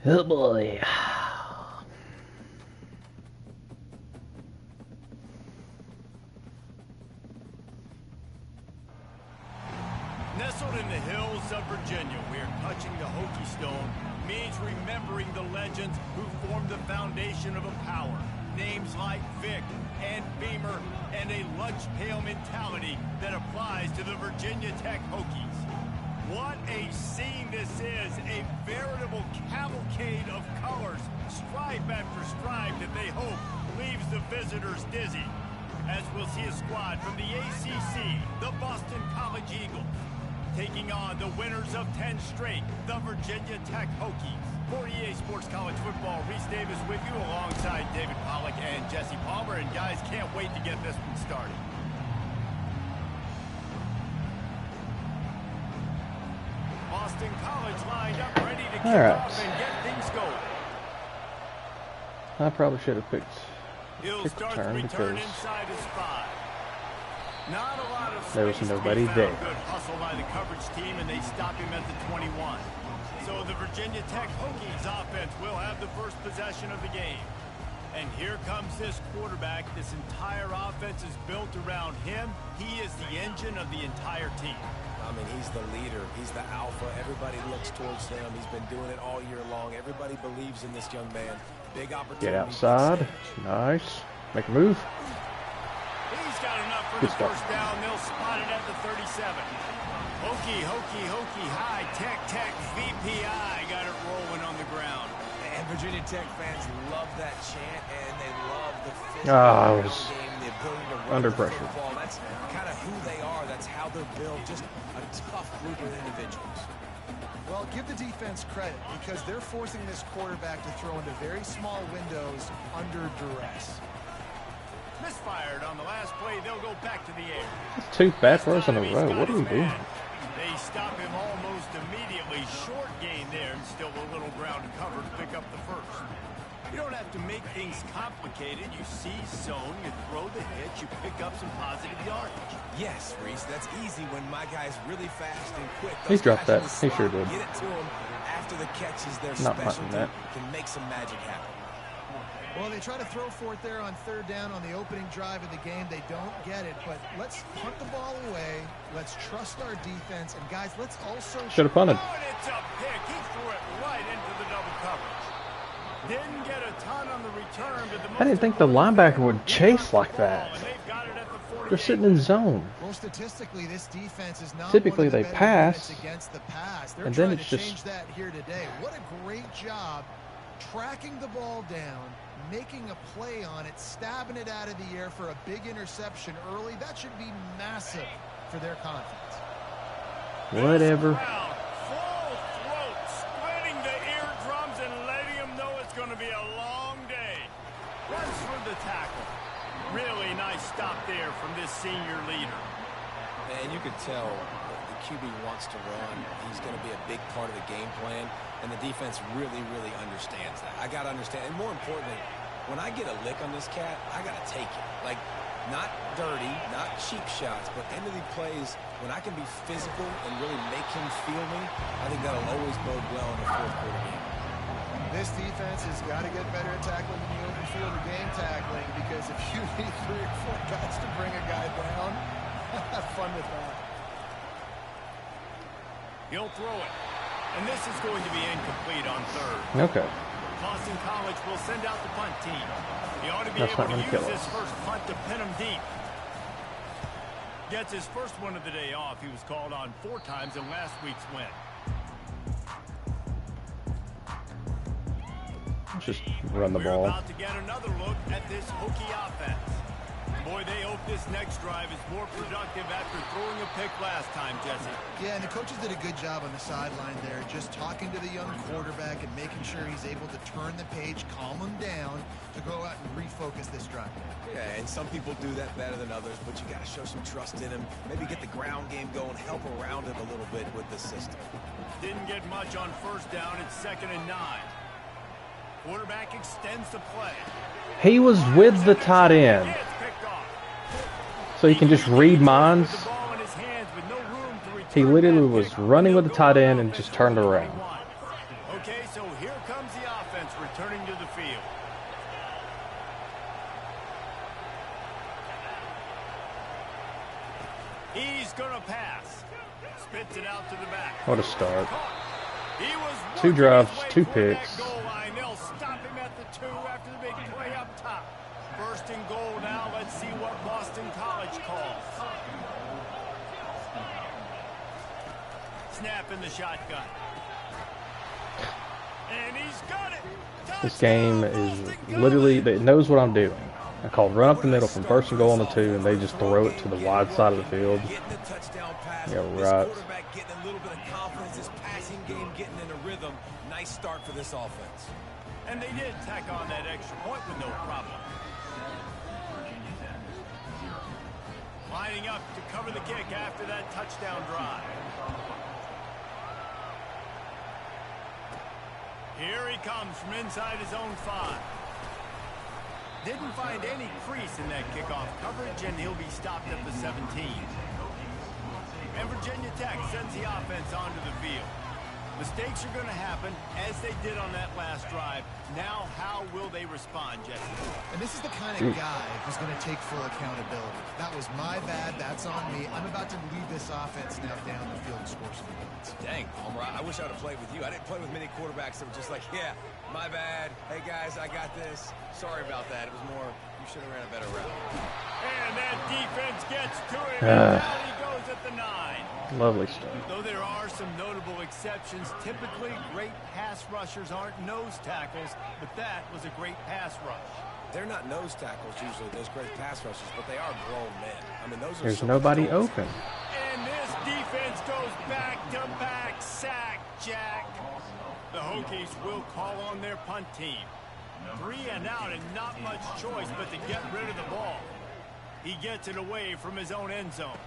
Oh boy. Nestled in the hills of Virginia, we are touching the Hokie Stone, means remembering the legends who formed the foundation of a power. Names like Vic and Beamer and a lunch pail mentality that applies to the Virginia Tech Hokies. What a scene this is, a veritable cavalcade of colors, stripe after stripe that they hope leaves the visitors dizzy. As we'll see a squad from the ACC, the Boston College Eagles, taking on the winners of 10 straight, the Virginia Tech Hokies. For EA Sports College Football, Reese Davis with you alongside David Pollack and Jesse Palmer. And guys, can't wait to get this one started. Boston College lined up, ready to kick off and get things going. I probably should have picked return because inside his 5. Not a lot of there was nobody there. Good hustle by the coverage team, and they stop him at the 21. So the Virginia Tech Hokies offense will have the first possession of the game. And here comes this quarterback. This entire offense is built around him. He is the engine of the entire team. I mean, he's the leader. He's the alpha. Everybody looks towards him. He's been doing it all year long. Everybody believes in this young man. Big opportunity. Get outside. Nice. Make a move. He's got enough for the first down. They'll spot it at the 37. Hokie, Hokie, Hokie, high, Tech, Tech, VPI. Got it rolling on the ground. And Virginia Tech fans love that chant, and they love the physical game, the ability to run under the pressure. football. That's kind of who they are. That's how they're built. Just a tough group of individuals. Well, give the defense credit because they're forcing this quarterback to throw into very small windows under duress. Misfired on the last play. They'll go back to the air. It's 2 bad throws in a row. What are we doing? They stop him almost immediately. Short gain there, and still a little ground to cover to pick up the first. You don't have to make things complicated. You see zone, you throw the hitch, you pick up some positive yardage. Yes, Reese, that's easy when my guy's really fast and quick. He dropped that. He sure did. Get it to him after the catch is their Not specialty. that. Can make some magic happen. Well, they try to throw for it there on 3rd down on the opening drive of the game. They don't get it, but let's punt the ball away. Let's trust our defense. And, guys, let's also... Should have punted. Oh, and it's a pick. He threw it right into the double coverage. Didn't get a ton on the return, but the I didn't think the linebacker would chase like that. They're sitting in zone. Well, statistically, this defense is not typically one of the they better pass, units against the pass. They're and then trying it's to just change that here today. What a great job tracking the ball down, making a play on it, stabbing it out of the air for a big interception early. That should be massive for their confidence. Whatever. Full throat, splitting the eardrums and letting them know it's going to be a long day. Runs for the tackle. Really nice stop there from this senior leader. And you could tell the QB wants to run. He's going to be a big part of the game plan, and the defense really, really understands that. I got to understand, and more importantly, when I get a lick on this cat, I got to take it. Like, not dirty, not cheap shots, but end of the plays, when I can be physical and really make him feel me, I think that'll always bode well in the 4th quarter game. This defense has got to get better at tackling in the open field or game tackling, because if you need 3 or 4 guys to bring a guy down, have fun with that. He'll throw it. And this is going to be incomplete on 3rd. Okay. Boston College will send out the punt team. He ought to be That's able not to gonna use kill this us. first punt to pin him deep. Gets his first one of the day off. He was called on 4 times in last week's win. Let's just run the ball. We're about to get another look at this Hokie offense. Boy, they hope this next drive is more productive after throwing a pick last time, Jesse. Yeah, and the coaches did a good job on the sideline there, just talking to the young quarterback and making sure he's able to turn the page, calm him down, to go out and refocus this drive. Yeah, and some people do that better than others, but you got to show some trust in him. Maybe get the ground game going, help around him a little bit with the system. Didn't get much on 1st down. It's 2nd and 9. Quarterback extends the play. He was with the tight end, so he can just read minds. He literally was running with the tight end and just turned around. Okay, so here comes the offense returning to the field. He's going to pass. Spits it out to the back. What a start. He was 2 drives, working his way 2 toward that picks. goal line. They'll stop him at the 2 after the big play up top. First and goal now. Let's see what Boston College calls. Snap in the shotgun. And he's got it. This game is literally, it knows what I'm doing. I called run up the middle from first and goal on the 2, and they just throw it to the wide side of the field. Yeah, right. Quarterback getting a little bit of confidence. His passing game getting in a rhythm. Nice start for this offense. And they did tack on that extra point with no problem. Lining up to cover the kick after that touchdown drive. Here he comes from inside his own 5. Didn't find any crease in that kickoff coverage, and he'll be stopped at the 17. And Virginia Tech sends the offense onto the field. Mistakes are going to happen, as they did on that last drive. Now, how will they respond, Jesse? And this is the kind of guy who's going to take full accountability. That was my bad. That's on me. I'm about to lead this offense now down the field and score some points. Dang, Homer, I wish I would have played with you. I didn't play with many quarterbacks that were just like, yeah, my bad. Hey, guys, I got this. Sorry about that. It was more, you should have ran a better route. And that defense gets to him. And now he goes at the 9. Lovely stuff. Though there are some notable exceptions, typically great pass rushers aren't nose tackles, but that was a great pass rush. They're not nose tackles usually, those great pass rushers, but they are grown men. I mean, those are There's nobody open. And this defense goes back-to-back sack, Jack. The Hokies will call on their punt team. 3 and out and not much choice but to get rid of the ball. He gets it away from his own end zone.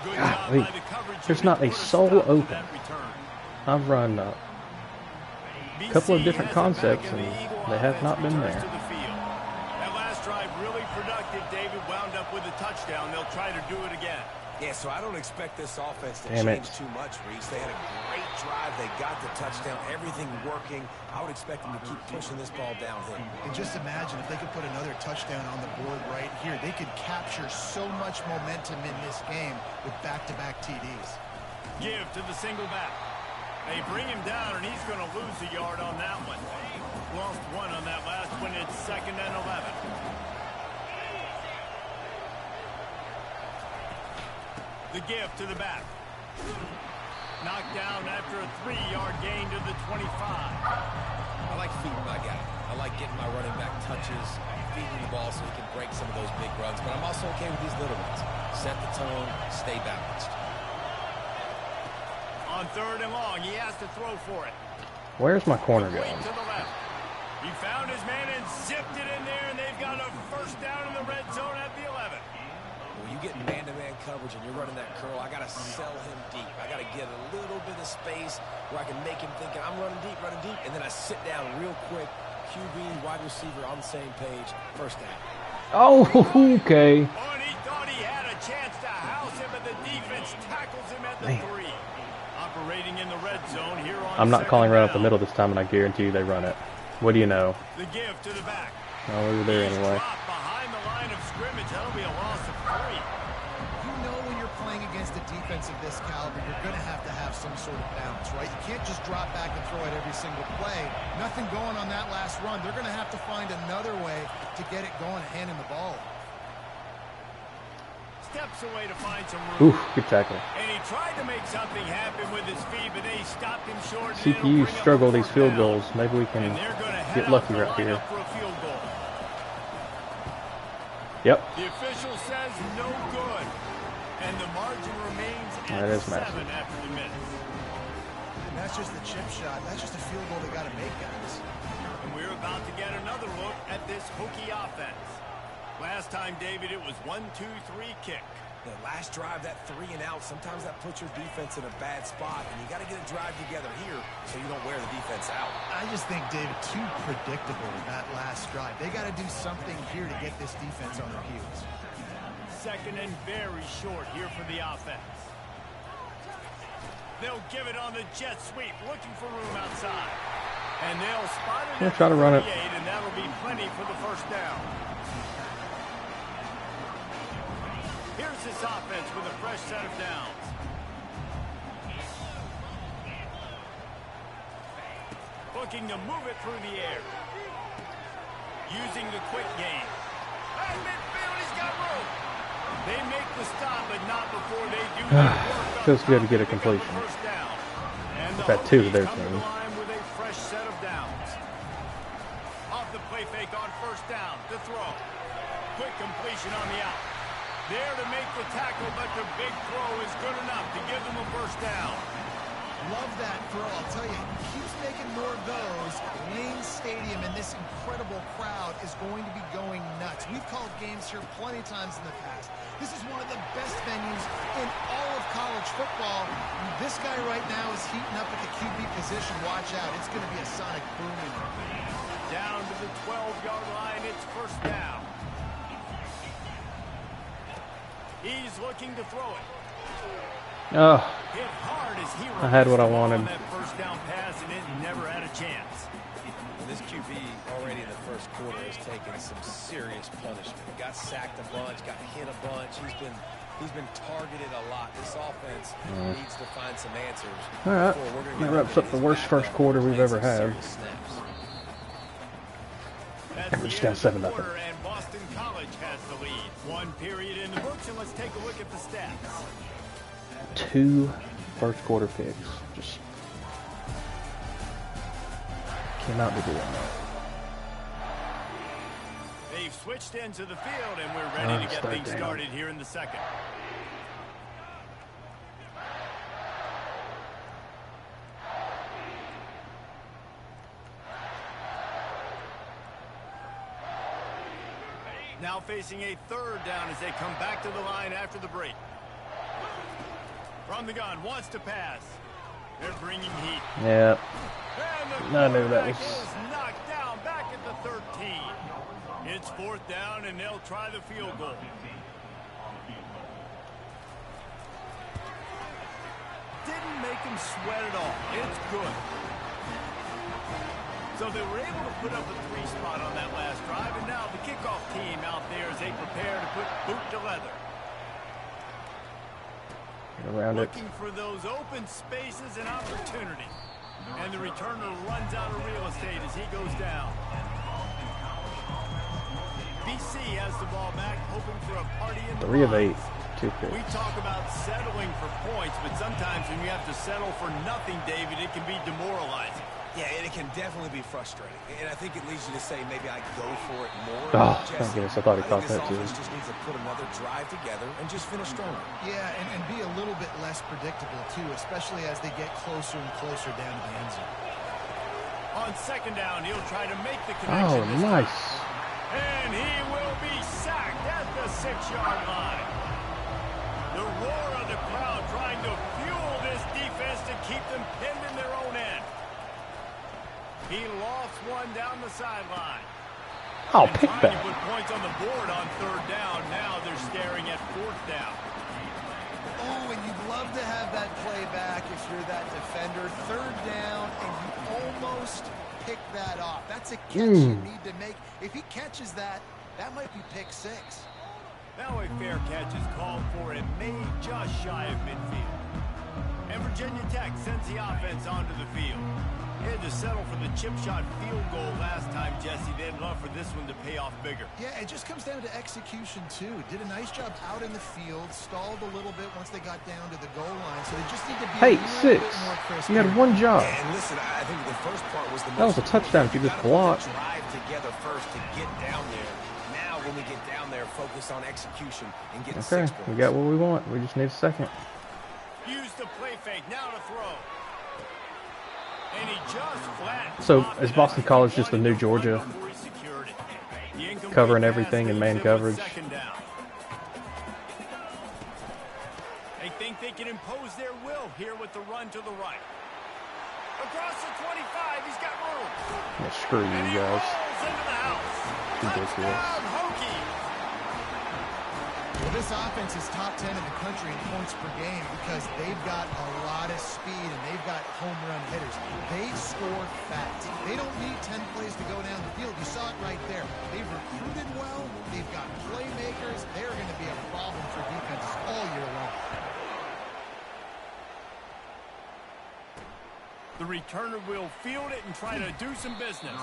Good job by the coverage. There's not a soul open. I've run a couple of different concepts, and they have not been there. That last drive really productive. David wound up with a touchdown. They'll try to do it again. Yeah, so I don't expect this offense to Damn change it. too much, Reese. They had a great drive. They got the touchdown. Everything working. I would expect them to keep pushing this ball downhill. And just imagine if they could put another touchdown on the board right here. They could capture so much momentum in this game with back-to-back TDs. Give to the single back. They bring him down, and he's going to lose a yard on that one. Lost 1 on that last one. It's 2nd and 11. The give to the back. Knocked down after a 3-yard gain to the 25. I like feeding my guy. I like getting my running back touches, feeding the ball so he can break some of those big runs. But I'm also okay with these little ones. Set the tone, stay balanced. On 3rd and long, he has to throw for it. Where's my corner Wait going? to the left. He found his man and zipped it in there, and they've got a first down in the red zone at the 11. When you get man-to-man coverage and you're running that curl, I got to sell him deep. I got to get a little bit of space where I can make him think I'm running deep, and then I sit down real quick. QB, wide receiver on the same page. First down. Oh, okay. Oh, and he thought he had a chance to house him, but the defense tackles him at the 3. Operating in the red zone here on I'm not calling right up the down. middle this time, and I guarantee you they run it. What do you know? The give to the back. Oh, over there He's anyway. dropped behind the line of scrimmage. That'll be a loss of 3. You know when you're playing against a defense of this caliber, you're going to have some sort of balance, right? You can't just drop back and throw it every single play. Nothing going on that last run. They're going to have to find another way to get it going, handing the ball. Steps away to find some room. Ooh, good tackle. And he tried to make something happen with his feet, but they stopped him short. and it'll CPU bring up struggle a these fourth field down. goals. Maybe we can And they're going to get lucky right here. For a field goal. Yep. The official says no good. And the margin remains That at is 7 massive. after the minute. And that's just the chip shot. That's just a field goal they got to make, guys. And we're about to get another look at this Hokie offense. Last time, David, it was 1-2-3 kick. The last drive, that 3 and out, sometimes that puts your defense in a bad spot, and you got to get a drive together here so you don't wear the defense out. I just think, David, too predictable that last drive. They got to do something here to get this defense on their heels. 2nd and very short here for the offense. They'll give it on the jet sweep, looking for room outside. And they'll spot it. We'll try to run it. And that'll be plenty for the first down. Here's this offense with a fresh set of downs. Looking to move it through the air. Using the quick game. At midfield, he's got room. They make the stop, but not before they do their work. Feels good to get a completion. We've had 2 of their team. With a fresh set of downs. Off the play fake on first down. The throw. Quick completion on the out. There to make the tackle, but the big throw is good enough to give them a first down. Love that throw. I'll tell you, he keeps making more of those. Wayne Stadium and this incredible crowd is going to be going nuts. We've called games here plenty of times in the past. This is one of the best venues in all of college football. This guy right now is heating up at the QB position. Watch out. It's going to be a sonic boom. Down to the 12-yard line. It's first down. He's looking to throw it. Oh, Hit hard as he I had what I wanted. that first down pass, and it never had a chance. This QB already in the first quarter has taken some serious punishment. Got sacked a bunch, got hit a bunch. He's been targeted a lot. This offense needs to find some answers. All right, that wraps up the worst first quarter we've ever had. We're just down 7-0. And Boston College has the lead. 1 period in the books, and let's take a look at the stats. 2 first quarter picks. Just cannot be doing that. They've switched into the field, and we're ready to get things started here in the second. Now facing a third down as they come back to the line after the break. From the gun, wants to pass. They're bringing heat. Yeah. And I knew that was... is knocked down back at the 13. It's fourth down, and they'll try the field goal. Didn't make him sweat at all. It's good. So they were able to put up a 3 spot on that last drive, and now the kickoff team out there as they prepare to put boot to leather. Around Looking for those open spaces and opportunity. And the returner runs out of real estate as he goes down. BC has the ball back, hoping for a party in the 3 of 8. lines. 2 picks. We talk about settling for points, but sometimes when you have to settle for nothing, David, it can be demoralizing. Yeah, and it can definitely be frustrating. And I think it leads you to say maybe I go for it more. Oh, thank goodness. I thought he caught that too. This offense just needs to put another drive together and just finish stronger. Yeah, and be a little bit less predictable, too, especially as they get closer and closer down to the end zone. On second down, he'll try to make the connection. Oh, nice. And he will be sacked at the 6-yard line. The roar of the crowd trying to fuel this defense to keep them pinned in their own end. He lost one down the sideline. Oh, pick that. Put points on the board on third down. Now they're staring at fourth down. Oh, and you'd love to have that play back if you're that defender. Third down, and you almost pick that off. That's a catch you need to make. If he catches that, that might be pick 6. Now a fair catch is called for and made just shy of midfield. And Virginia Tech sends the offense onto the field. They had to settle for the chip shot field goal last time, Jesse. They'd love for this one to pay off bigger. Yeah, it just comes down to execution, too. Did a nice job out in the field, stalled a little bit once they got down to the goal line. So they just need to be a little bit more crisp. You had one job. And listen, I think the first part was the most... That was a touchdown if you just blocked. Drive together first to get down there. Now, when we get down there, focus on execution and get 6 points. We got what we want. We just need a second. Use the play fake. Now to throw. And he just flat. So, is Boston College just the new Georgia? Covering everything in man coverage? They think they can impose their will here with the run to the right. Across the 25, he's got room. Yeah, screw And you he guys. rolls into the house. Ridiculous. Touchdown, Hokies. Well, this offense is top 10 in the country in points per game because they've got a lot of speed and they've got home run hitters. They score fast. They don't need 10 plays to go down the field. You saw it right there. They've recruited well. They've got playmakers. They're going to be a problem for defenses all year long. The returner will field it and try to do some business.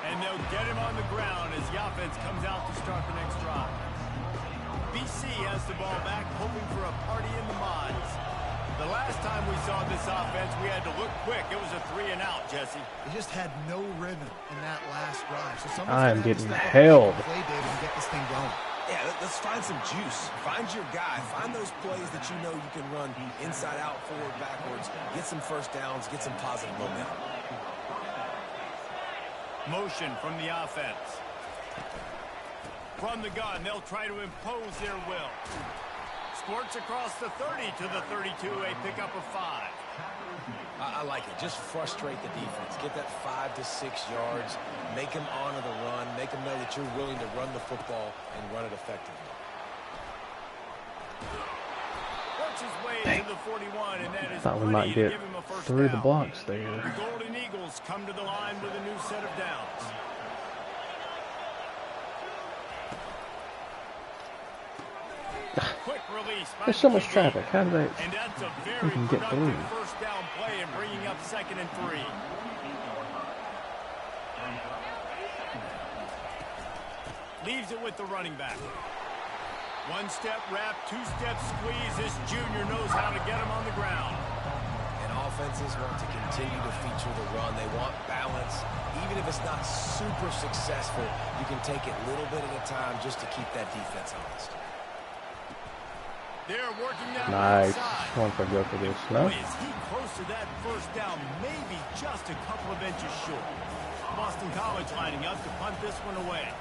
And they'll get him on the ground as the offense comes out to start the next drive. BC has the ball back, hoping for a party in the mods. The last time we saw this offense, we had to look quick. It was a 3-and-out, Jesse. They just had no rhythm in that last drive. So I am getting held. Play, David, and get this thing going. Yeah, let's find some juice. Find your guy. Find those plays that you know you can run inside out, forward, backwards. Get some first downs. Get some positive momentum. Motion from the offense. From the gun, they'll try to impose their will. Squirts across the 30 to the 32, a pickup of 5. I like it. Just frustrate the defense. Get that 5 to 6 yards. Make them honor the run. Make them know that you're willing to run the football and run it effectively. Works his way to the 41, and that is Thought we might get through the blocks there. The Golden Eagles come to the line with a new set of downs. Quick release. There's so much traffic. How do they And that's a very even get through? productive first down play and bringing up 2nd and 3. Leaves it with the running back. One-step wrap, two-step squeeze. This junior knows how to get him on the ground. And offenses want to continue to feature the run. They want balance. Even if it's not super successful, you can take it little bit at a time just to keep that defense honest. They're working down Nice. the side. One for go for this. No? Boy, is he close to that first down, maybe just a couple of inches short. Boston College lining up to punt this one away.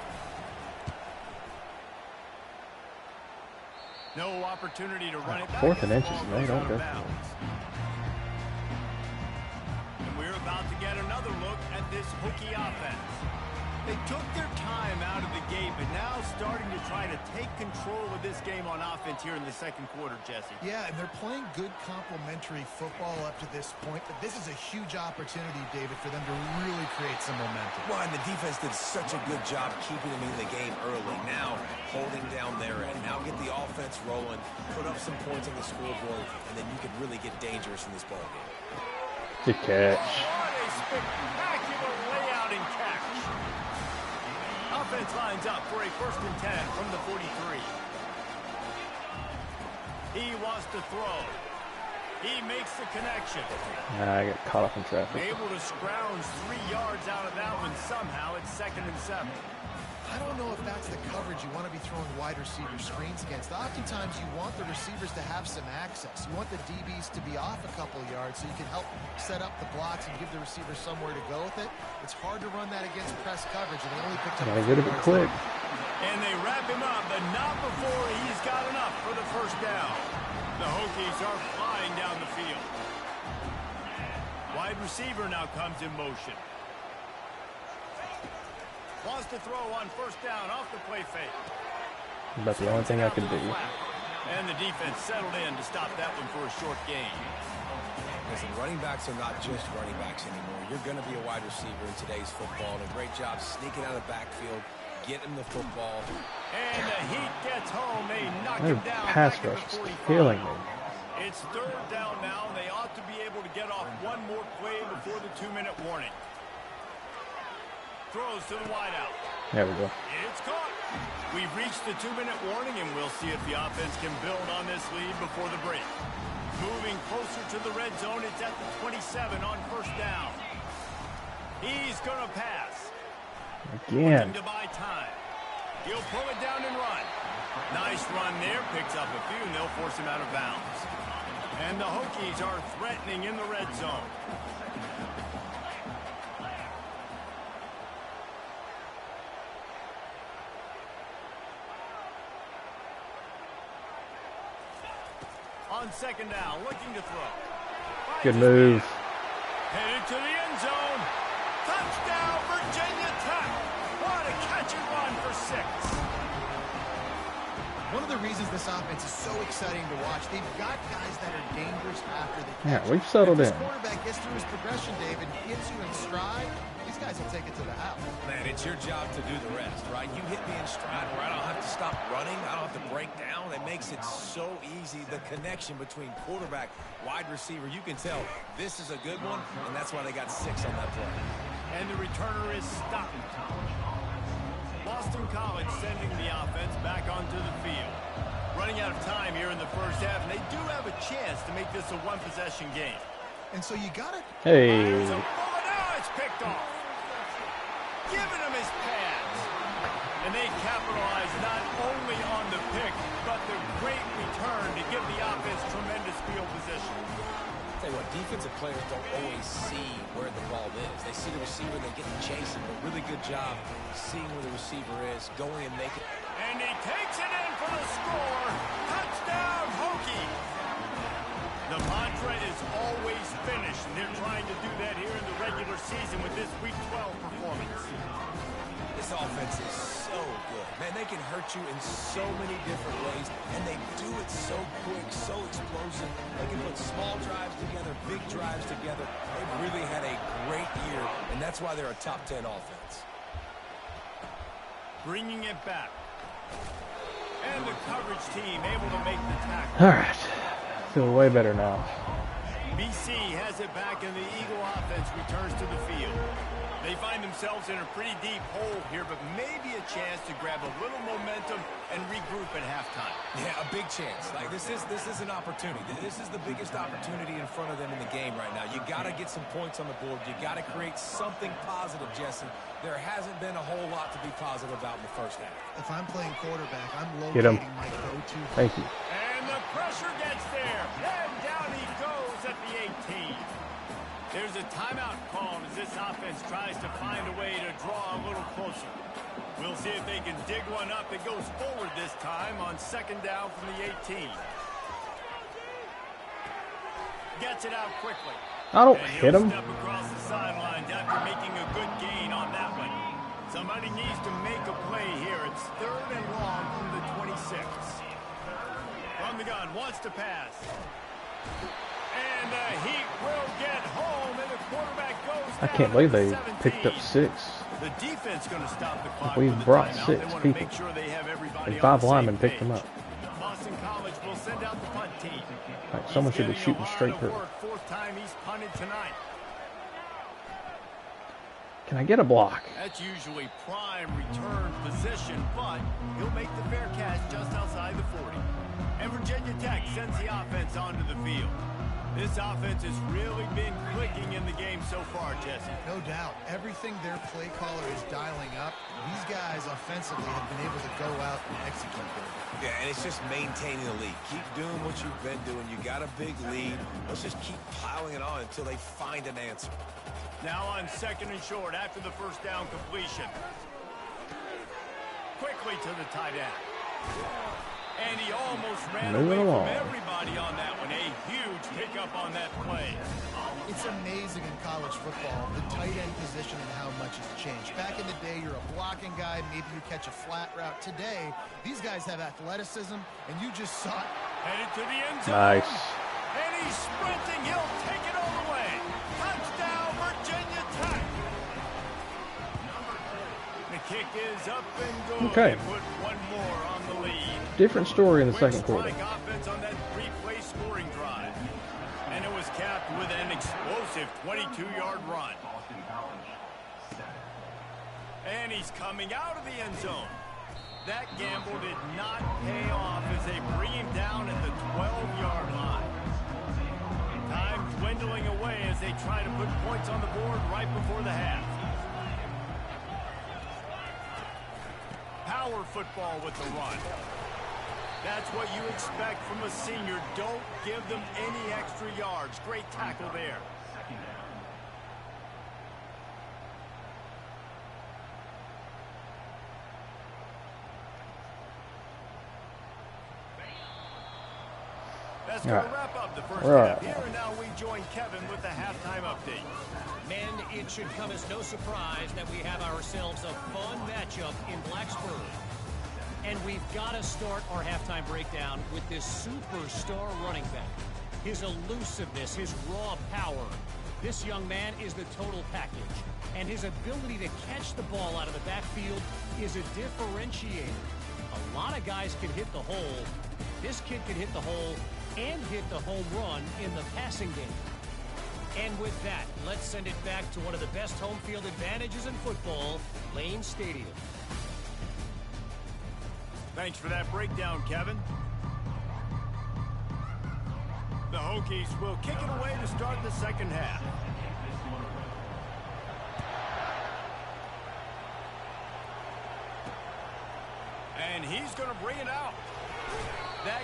No opportunity to run it back. 4th and inches, and they don't go for it. And we're about to get another look at this Hokie offense. They took their time out of the gate, but now starting to try to take control of this game on offense here in the 2nd quarter, Jesse. Yeah, and they're playing good complementary football up to this point, but this is a huge opportunity, David, for them to really create some momentum. Well, and the defense did such a good job keeping them in the game early. Now, holding down their end. Now get the offense rolling, put up some points on the scoreboard, and then you can really get dangerous in this ball game. Good catch. What a spectacular layout and catch. Offense lines up for a 1st and 10 from the 43. He wants to throw. He makes the connection. I got caught up in traffic. Able to scrounge 3 yards out of that one somehow. It's 2nd and 7. I don't know if that's the coverage you want to be throwing wide receiver screens against. Oftentimes, you want the receivers to have some access. You want the DBs to be off a couple of yards so you can help set up the blocks and give the receivers somewhere to go with it. It's hard to run that against press coverage, and they only picked up. Gotta get it quick. And they wrap him up, but not before he's got enough for the 1st down. The Hokies are flying down the field. Wide receiver now comes in motion. Wants to throw on 1st down off the play fake. That's the only thing I could do. And the defense settled in to stop that one for a short gain. Listen, running backs are not just running backs anymore. You're going to be a wide receiver in today's football. And a great job sneaking out of the backfield, getting the football. And the heat gets home. They knock Their him down. pass back at rush the is 45. killing me. It's 3rd down now. They ought to be able to get off one more play before the 2-minute warning. Throws to the wideout. There we go. It's caught. We've reached the 2-minute warning, and we'll see if the offense can build on this lead before the break. Moving closer to the red zone, it's at the 27 on 1st down. He's going to pass. Again. Looking to buy time. He'll pull it down and run. Nice run there. Picks up a few, and they'll force him out of bounds. And the Hokies are threatening in the red zone. On 2nd down, looking to throw. Good move. Headed to the end zone. Touchdown, Virginia Tech. What a catch and run for 6. One of the reasons this offense is so exciting to watch, they've got guys that are dangerous after the catch. Yeah, we've settled in. If this quarterback gets through his progression, David, gets you in stride, these guys will take it to the house. Man, it's your job to do the rest, right? You hit me in stride where I don't have to stop running. I don't have to break down. It makes it so easy. The connection between quarterback, wide receiver, you can tell this is a good one, and that's why they got 6 on that play. And the returner is stopped. Boston College sending the offense back onto the field. Running out of time here in the first half, and they do have a chance to make this a one-possession game. And so you got it. Hey. Now it's picked off. Giving him his pads. And they capitalize not only on the pick, but the great return to give the offense tremendous field position. Tell you what, defensive players don't always see where the ball is. They see the receiver, they get to chase him. But really good job seeing where the receiver is, going and making. And he takes it in for the score. Touchdown, Hokie. The mantra is always finish, and they're trying to do that here in the regular season with this Week 12 performance. This offense is so good. Man, they can hurt you in so many different ways, and they do it so quick, so explosive. They can put small drives together, big drives together. They've really had a great year, and that's why they're a top 10 offense. Bringing it back. And the coverage team able to make the tackle. All right. Feel way better now. BC has it back, and the Eagle offense returns to the field. They find themselves in a pretty deep hole here, but maybe a chance to grab a little momentum and regroup at halftime. Yeah, a big chance. Like this is an opportunity. This is the biggest opportunity in front of them in the game right now. You got to get some points on the board. You got to create something positive, Jesse. There hasn't been a whole lot to be positive about in the first half. If I'm playing quarterback, I'm Get him. locating my go-to. Thank you. And the pressure gets there. And down he goes at the 18. There's a timeout called as this offense tries to find a way to draw a little closer. We'll see if they can dig one up that goes forward this time on second down from the 18. Gets it out quickly. I don't And hit he'll him. step across the sidelines after making a good gain on that one. Somebody needs to make a play here. It's 3rd and long from the 26. From the gun, wants to pass. And the Heat will get home, and the quarterback goes I down can't believe to they 17. picked up 6. The defense going to stop the clock. We've with the brought timeout. 6 They want people. to make sure they have everybody And on 5 the linemen same picked them page. up. Boston College will send out the punt team. Like someone should be He's shooting getting a straight lot through. of work. 4th time he's punted tonight. Can I get a block? That's usually prime return position, but he'll make the fair catch just outside the 40. And Virginia Tech sends the offense onto the field. This offense has really been clicking in the game so far, Jesse. No doubt. Everything their play caller is dialing up, these guys offensively have been able to go out and execute there. Yeah, and it's just maintaining the lead. Keep doing what you've been doing. You got a big lead. Let's just keep piling it on until they find an answer. Now on 2nd and short after the first down completion. Quickly to the tight end. And he almost ran away from everybody on that one. A huge pickup on that play. It's amazing in college football, the tight end position and how much has changed. Back in the day, you're a blocking guy, maybe you catch a flat route. Today, these guys have athleticism, and you just saw it. Headed to the end zone. Nice. And he's sprinting. He'll take it all the way. Touchdown, Virginia Tech. The kick is up and good. Okay. Put one more on the lead. Different story in the second quarter. Offense on that 3-play scoring drive. And it was capped with an explosive 22-yard run. And he's coming out of the end zone. That gamble did not pay off as they bring him down at the 12-yard line. Time dwindling away as they try to put points on the board right before the half. Power football with the run. That's what you expect from a senior. Don't give them any extra yards. Great tackle there. That's going to wrap up the first half here, and now we join Kevin with the halftime update. Men, it should come as no surprise that we have ourselves a fun matchup in Blacksburg. And we've got to start our halftime breakdown with this superstar running back. His elusiveness, his raw power. This young man is the total package. And his ability to catch the ball out of the backfield is a differentiator. A lot of guys can hit the hole. This kid can hit the hole and hit the home run in the passing game. And with that, let's send it back to one of the best home field advantages in football, Lane Stadium. Thanks for that breakdown, Kevin. The Hokies will kick it away to start the second half. And he's going to bring it out.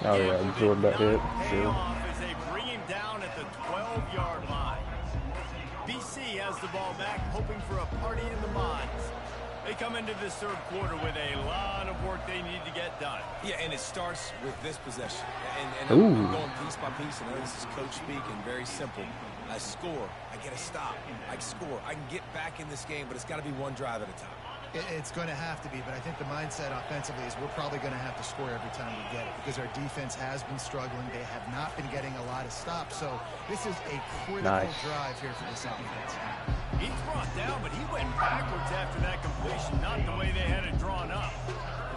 Oh yeah, absorb that hit. Sure. As they bring him down at the 12-yard line. BC has the ball back, hoping for a party in the mods. They come into this third quarter with a lot of work they need to get done. Yeah, and it starts with this possession. And Ooh. I'm going piece by piece, and this is coach speak and very simple. I score, I get a stop, I score. I can get back in this game, but it's got to be one drive at a time. It's going to have to be, but I think the mindset offensively is we're probably going to have to score every time we get it because our defense has been struggling. They have not been getting a lot of stops, so this is a critical drive here for this offense. He's brought down, but he went backwards after that completion, not the way they had it drawn up.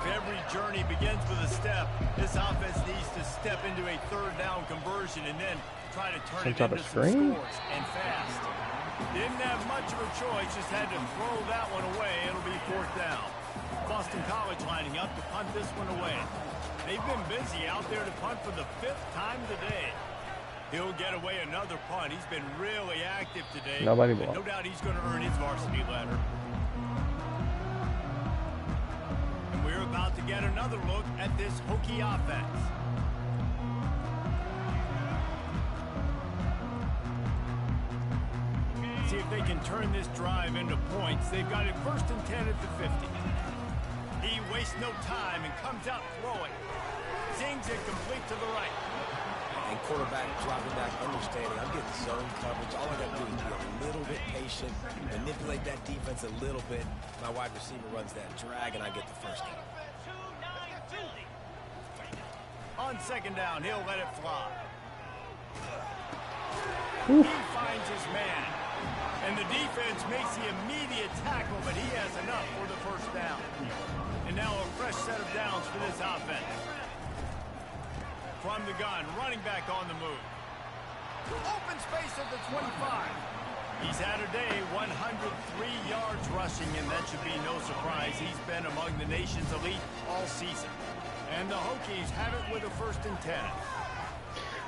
If every journey begins with a step, this offense needs to step into a third down conversion and then try to turn it into some scores and fast. Didn't have much of a choice, just had to throw that one away. It'll be fourth down. Boston College lining up to punt this one away. They've been busy out there to punt for the 5th time today. He'll get away another punt. He's been really active today. Nobody No doubt he's going to earn his varsity letter. And we're about to get another look at this Hokie offense. See if they can turn this drive into points. They've got it 1st and 10 at the 50. He wastes no time and comes out throwing. Zings it complete to the right. And quarterback dropping back, understanding I'm getting zone coverage. All I got to do is be a little bit patient, manipulate that defense a little bit. My wide receiver runs that drag, and I get the first down. On second down, he'll let it fly. Ooh. He finds his man. And the defense makes the immediate tackle, but he has enough for the first down. And now a fresh set of downs for this offense. From the gun, running back on the move. Open space at the 25. He's had a day, 103 yards rushing, and that should be no surprise. He's been among the nation's elite all season. And the Hokies have it with a 1st and 10.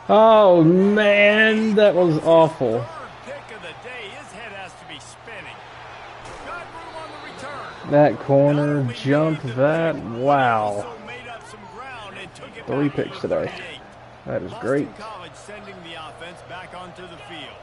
Oh man, that was awful. Pick of the day. His head has to be spinning. Got room on the return. That corner jumped that. Wow. 3 picks today. That is great. College sending the offense back onto the field.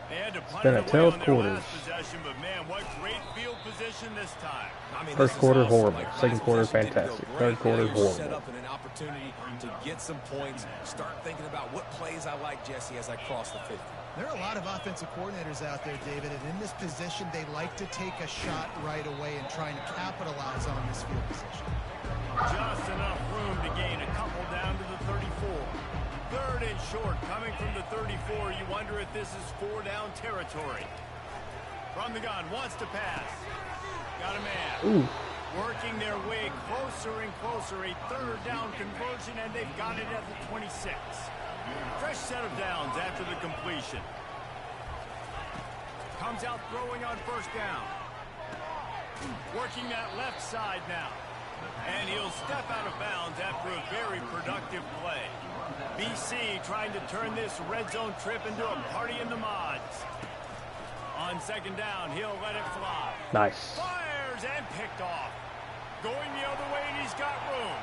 They had to punt been a it away tale of on their quarters. last possession, but man, what great field position this time. I mean, First this is quarter awesome. horrible. Like, Second last quarter possession didn't go fantastic. great. Third quarter Now you're set horrible. up in an opportunity to get some points. Start thinking about what plays I like, Jesse, as I cross the 50. There are a lot of offensive coordinators out there, David, and in this position, they like to take a shot right away and try and capitalize on this field position. Just enough room to gain a couple down to the 34. 3rd and short coming from the 34. You wonder if this is 4-down territory. From the gun, wants to pass. Got a man. Ooh. Working their way closer and closer. A 3rd down conversion, and they've got it at the 26. Fresh set of downs after the completion. Comes out throwing on 1st down. Working that left side now. And he'll step out of bounds after a very productive play. BC trying to turn this red zone trip into a party in the mods. On 2nd down, he'll let it fly. Nice. Fires and picked off. Going the other way, and he's got room.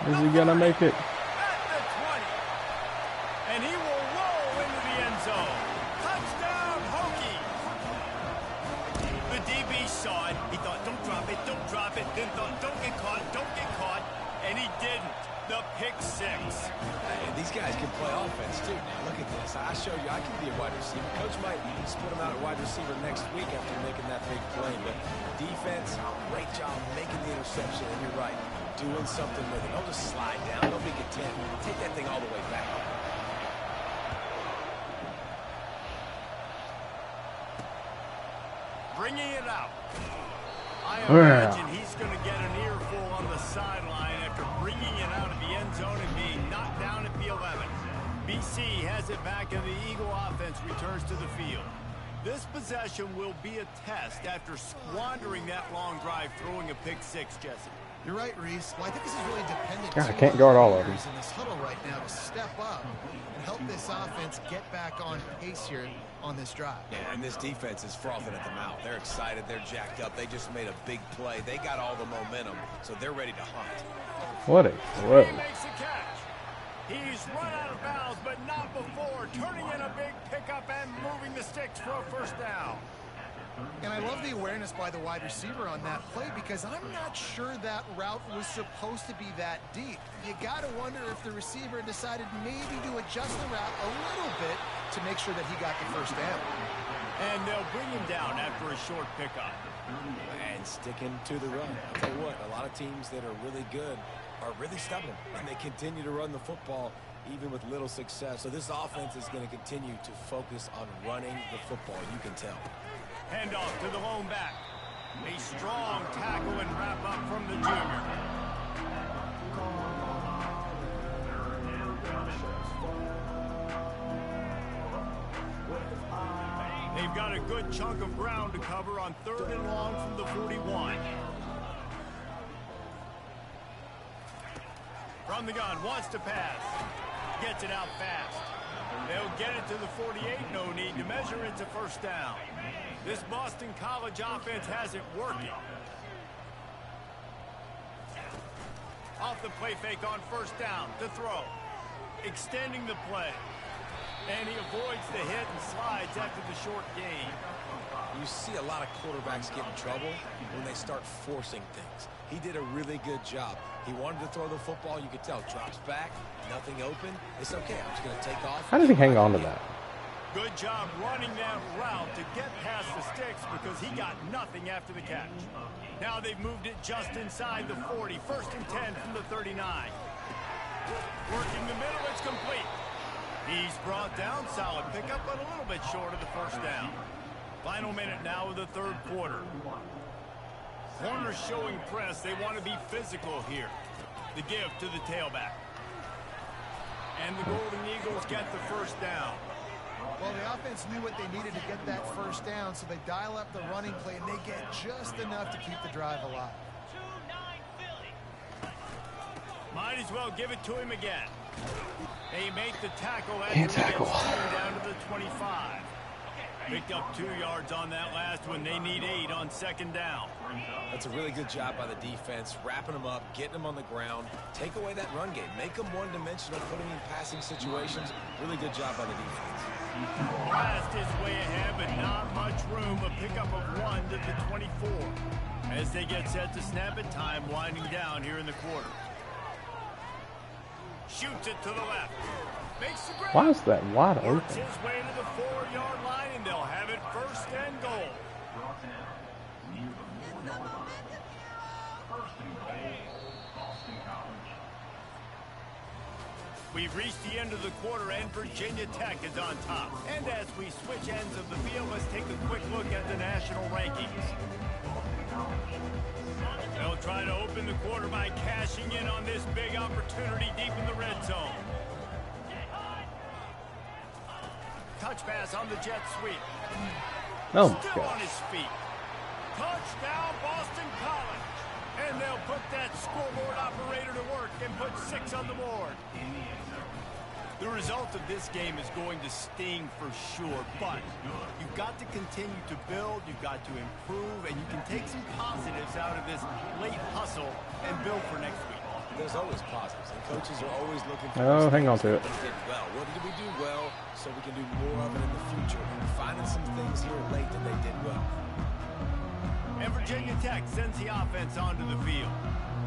Is he gonna make it? At the 20. And he will roll into the end zone. Touchdown, Hokie. The DB saw it. He thought, don't drop it, don't drop it. Then thought, don't get caught, don't get caught. And he didn't. The pick six. And these guys can play offense, too. Now, look at this. I showed you I can be a wide receiver. Coach might split him out at wide receiver next week after making that big play. But defense, great job making the interception. And you're right, doing something with it. Don't just slide down. Don't be content. Take that thing all the way back. Bringing it out. I imagine he's going to get an earful on the sideline after bringing it out of the end zone and being knocked down at the 11. BC has it back and the Eagle offense returns to the field. This possession will be a test after squandering that long drive throwing a pick six, Jesse. You're right, Reese. Well, I think this is really dependent God, I can't guard all of them. in this huddle right now to step up and help this offense get back on pace here on this drive. Yeah, and this defense is frothing at the mouth. They're excited. They're jacked up. They just made a big play. They got all the momentum, so they're ready to hunt. What a throw. He makes a catch. He's run out of bounds, but not before turning in a big pickup and moving the sticks for a first down. And I love the awareness by the wide receiver on that play because I'm not sure that route was supposed to be that deep. You got to wonder if the receiver decided maybe to adjust the route a little bit to make sure that he got the first down. And they'll bring him down after a short pickup. And sticking to the run. I'll tell you what, a lot of teams that are really good are really stubborn, and they continue to run the football even with little success. So this offense is going to continue to focus on running the football. You can tell. Handoff to the lone back. A strong tackle and wrap up from the junior. They've got a good chunk of ground to cover on 3rd and long from the 41. From the gun, wants to pass. Gets it out fast. They'll get it to the 48. No need to measure. It's a first down. This Boston College offense has it working. Off the play fake on first down to throw. Extending the play. And he avoids the hit and slides after the short gain. You see a lot of quarterbacks get in trouble when they start forcing things. He did a really good job. He wanted to throw the football. You could tell. Drops back. Nothing open. It's okay. I'm just going to take off. How did he hang on to that? Good job running that route to get past the sticks because he got nothing after the catch. Now they've moved it just inside the 40. 1st and 10 from the 39. Working the middle. It's complete. He's brought down. Solid pickup, but a little bit short of the first down. Final minute now of the 3rd quarter. Corners showing press. They want to be physical here. The give to the tailback. And the Golden Eagles get the first down. Well, the offense knew what they needed to get that first down, so they dial up the running play, and they get just enough to keep the drive alive. Might as well give it to him again. They make the tackle Can't after tackle. down to the 25. Picked up 2 yards on that last one. They need 8 on 2nd down. That's a really good job by the defense, wrapping them up, getting them on the ground. Take away that run game. Make them one-dimensional, put them in passing situations. Really good job by the defense. Blast is way ahead, but not much room. A pickup of 1 to the 24. As they get set to snap it, time winding down here in the quarter. Shoots it to the left. Makes the grab. Why is that wide Works open? his way to the 4-yard line, and they'll have it 1st and goal. We've reached the end of the quarter, and Virginia Tech is on top. And as we switch ends of the field, let's take a quick look at the national rankings. They'll try to open the quarter by cashing in on this big opportunity deep in the red zone. Touch pass on the jet sweep. Oh, my Still on gosh. his feet. Touchdown, Boston College. And they'll put that scoreboard operator to work and put 6 on the board. The result of this game is going to sting for sure, but you've got to continue to build, you've got to improve, and you can take some positives out of this late hustle and build for next week. There's always positives, and coaches are always looking for Oh, hang on to it. We did well. What did we do well so we can do more of it in the future? And finding some things here late that they did well. And Virginia Tech sends the offense onto the field.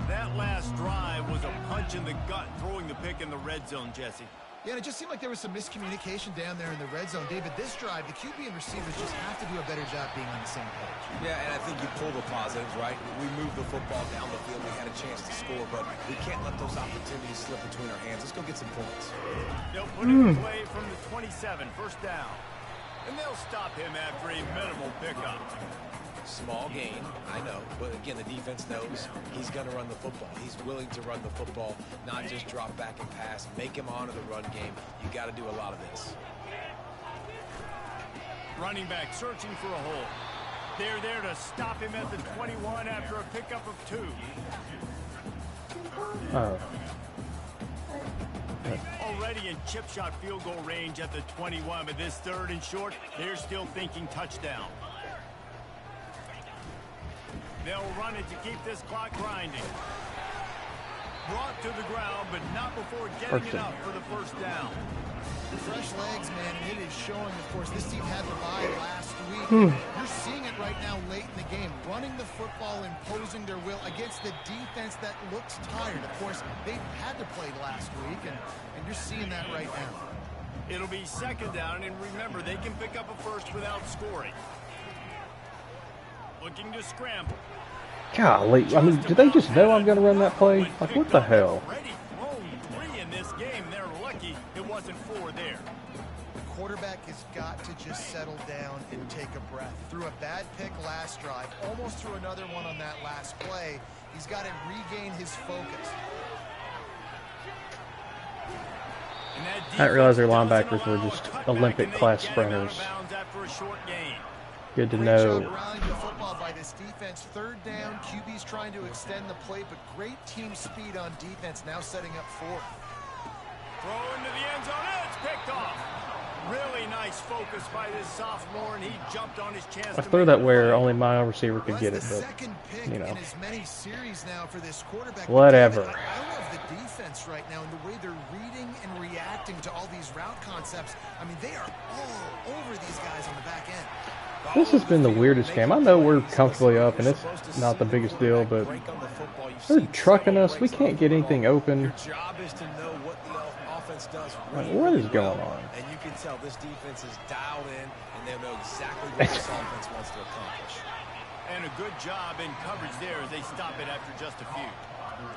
That last drive was a punch in the gut, throwing the pick in the red zone, Jesse. Yeah, and it just seemed like there was some miscommunication down there in the red zone. David, this drive, the QB and receivers just have to do a better job being on the same page. Yeah, and I think you pull the positives, right? We moved the football down the field. We had a chance to score, but we can't let those opportunities slip between our hands. Let's go get some points. They'll put it away from the 27, first down. And they'll stop him after a minimal pickup. Small gain, I know, but again, the defense knows he's going to run the football. He's willing to run the football, not just drop back and pass, make him honor the run game. You got to do a lot of this. Running back searching for a hole. They're there to stop him at the 21 after a pickup of 2. Oh. Already in chip shot field goal range at the 21, but this 3rd and short, they're still thinking touchdown. They'll run it to keep this clock grinding. Brought to the ground, but not before getting it up for the first down. Fresh legs, man, and it is showing, of course, this team had the bye last week. You're seeing it right now late in the game. Running the football, imposing their will against the defense that looks tired. Of course, they had to play last week, and you're seeing that right now. It'll be 2nd down, and remember, they can pick up a first without scoring. Looking to scramble. Golly, I mean, did they just know I'm going to run that play? Like, what the hell? Already thrown 3 in this game. They're lucky it wasn't 4 there. The quarterback has got to just settle down and take a breath. Threw a bad pick last drive, almost threw another one on that last play. He's got to regain his focus. I didn't realize their linebackers were just Olympic-class sprinters. Good to know. Great job rallying the football by this defense. 3rd down, QB's trying to extend the play, but great team speed on defense, now setting up 4th. Throw into the end zone, it's picked off. Really nice focus by this sophomore, and he jumped on his chance. I threw that where only my receiver could get it, but, you know. In as many series now for this quarterback. Whatever. I love the defense right now and the way they're reading and reacting to all these route concepts. I mean, they are all over these guys on the back end. This has been the weirdest game. I know we're comfortably up, and it's not the biggest deal, but they're trucking us. We can't get anything open. Your job is to know what the offense does really, Like, what is really going well. on? And you can tell this defense is dialed in, and they know exactly what this offense wants to accomplish. And a good job in coverage there as they stop it after just a few.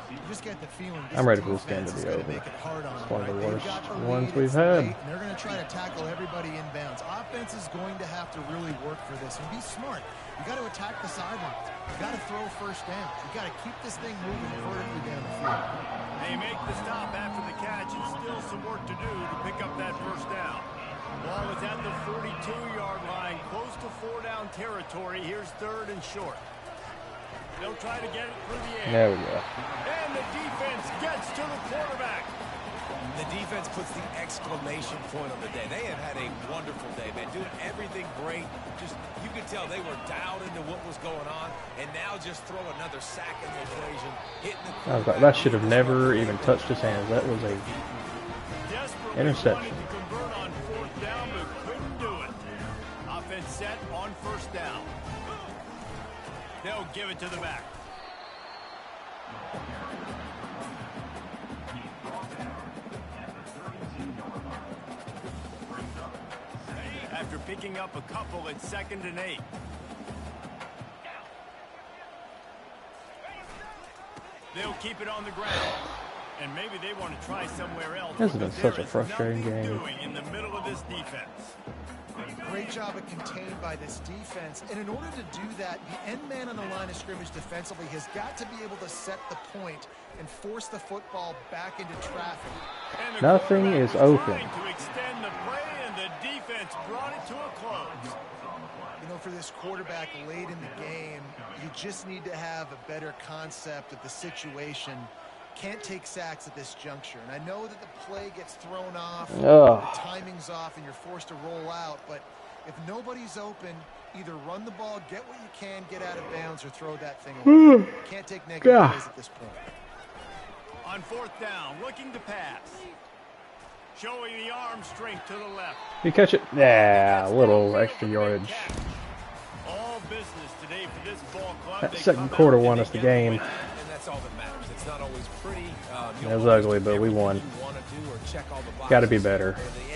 You just get the feeling I'm ready for this game to be over. It's one of the worst ones we've had. They're going to try to tackle everybody inbounds. Offense is going to have to really work for this and be smart. You got to attack the sidelines. You got to throw first down. You got to keep this thing moving vertically down the field. They make the stop after the catch, and still some work to do to pick up that first down. Ball is at the 42-yard line, close to 4-down territory. Here's 3rd and short. They'll try to get it through the air. There we go. And the defense gets to the quarterback. The defense puts the exclamation point on the day. They have had a wonderful day, man. Doing everything great. Just, you could tell they were dialed into what was going on, and now just throw another sack in the equation. Hitting the That should have never even touched his hands. That was a interception. To convert on 4th down, but couldn't do it. Offense set on 1st down. They'll give it to the back. After picking up a couple at 2nd and 8. They'll keep it on the ground. And maybe they want to try somewhere else. This has been such a frustrating game. In the middle of this defense. Great job of contained by this defense. And in order to do that, the end man on the line of scrimmage defensively has got to be able to set the point and force the football back into traffic. Nothing is open. To extend the play, and the defense brought it to a close. You know, for this quarterback late in the game, you just need to have a better concept of the situation. Can't take sacks at this juncture. And I know that the play gets thrown off, the timing's off, and you're forced to roll out. But if nobody's open, either run the ball, get what you can, get out of bounds, or throw that thing away. Can't take negative plays at this point. On 4th down, looking to pass. Showing the arm strength to the left. You catch it? Yeah, a little extra yardage. All business today for this ball club. That second quarter won us the game. And that's all that matters. You It was always ugly, do but we everything won. you wanna do or check all the Got to be boxes. better. At the end of the